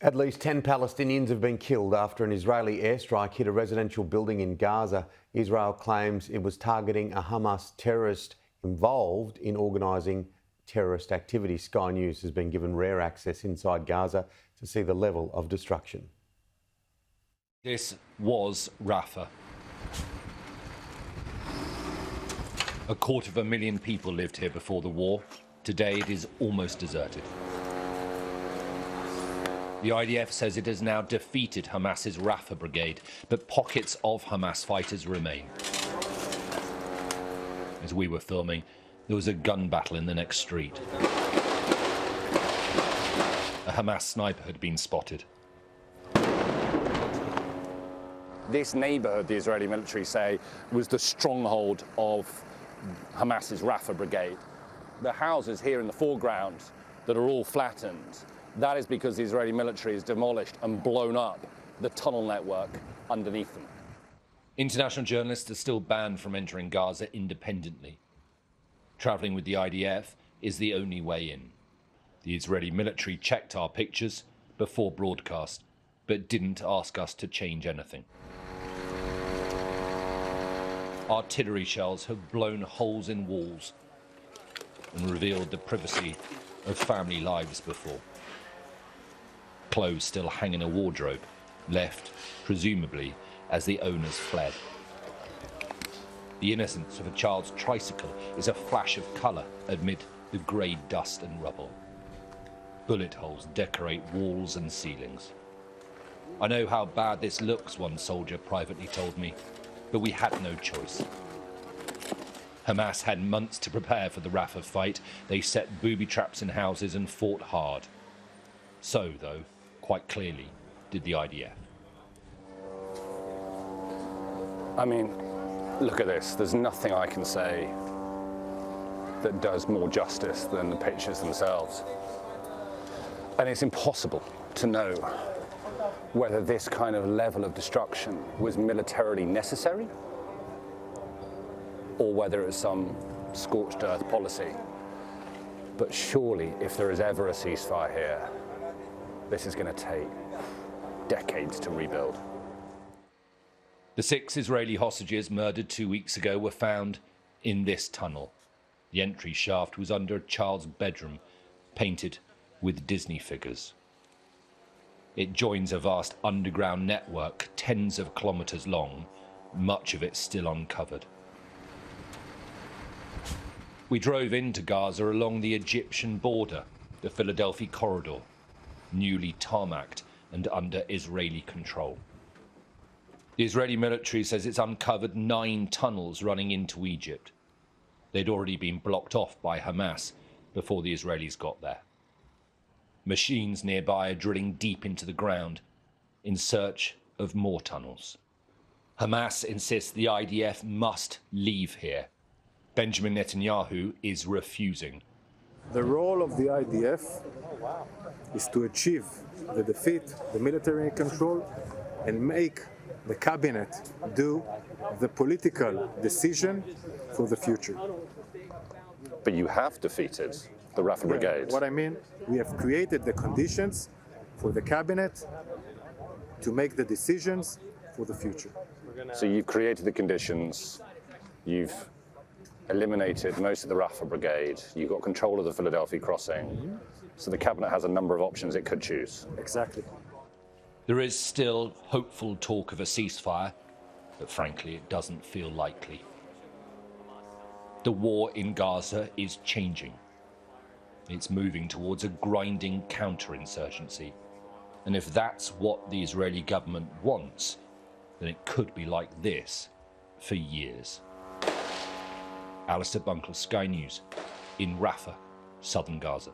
At least 10 Palestinians have been killed after an Israeli airstrike hit a residential building in Gaza. Israel claims it was targeting a Hamas terrorist involved in organising terrorist activity. Sky News has been given rare access inside Gaza to see the level of destruction. This was Rafah. 250,000 people lived here before the war. Today it is almost deserted. The IDF says it has now defeated Hamas's Rafah brigade, but pockets of Hamas fighters remain. As we were filming, there was a gun battle in the next street. A Hamas sniper had been spotted. This neighbourhood, the Israeli military say, was the stronghold of Hamas's Rafah brigade. The houses here in the foreground that are all flattened, that is because the Israeli military has demolished and blown up the tunnel network underneath them. International journalists are still banned from entering Gaza independently. Travelling with the IDF is the only way in. The Israeli military checked our pictures before broadcast, but didn't ask us to change anything. Artillery shells have blown holes in walls and revealed the privacy of family lives before. Clothes still hang in a wardrobe, left, presumably, as the owners fled. The innocence of a child's tricycle is a flash of colour amid the grey dust and rubble. Bullet holes decorate walls and ceilings. I know how bad this looks, one soldier privately told me, but we had no choice. Hamas had months to prepare for the Rafah fight. They set booby traps in houses and fought hard. So, though, quite clearly, did the IDF. I mean, look at this. There's nothing I can say that does more justice than the pictures themselves. And it's impossible to know whether this kind of level of destruction was militarily necessary or whether it was some scorched earth policy. But surely, if there is ever a ceasefire here, this is going to take decades to rebuild. The 6 Israeli hostages murdered 2 weeks ago were found in this tunnel. The entry shaft was under a child's bedroom, painted with Disney figures. It joins a vast underground network, tens of kilometres long, much of it still uncovered. We drove into Gaza along the Egyptian border, the Philadelphia corridor, newly tarmacked and under Israeli control. The Israeli military says it's uncovered 9 tunnels running into Egypt. They'd already been blocked off by Hamas before the Israelis got there. Machines nearby are drilling deep into the ground in search of more tunnels. Hamas insists the IDF must leave here. Benjamin Netanyahu is refusing. The role of the IDF is to achieve the defeat, the military control, and make the cabinet do the political decision for the future. But you have defeated the Rafah brigade. What I mean, we have created the conditions for the cabinet to make the decisions for the future. So you've created the conditions, you've eliminated most of the Rafah brigade, you've got control of the Philadelphia crossing, so the cabinet has a number of options it could choose. Exactly. There is still hopeful talk of a ceasefire, but frankly it doesn't feel likely. The war in Gaza is changing. It's moving towards a grinding counterinsurgency. And if that's what the Israeli government wants, then it could be like this for years. Alistair Bunkle, Sky News, in Rafah, southern Gaza.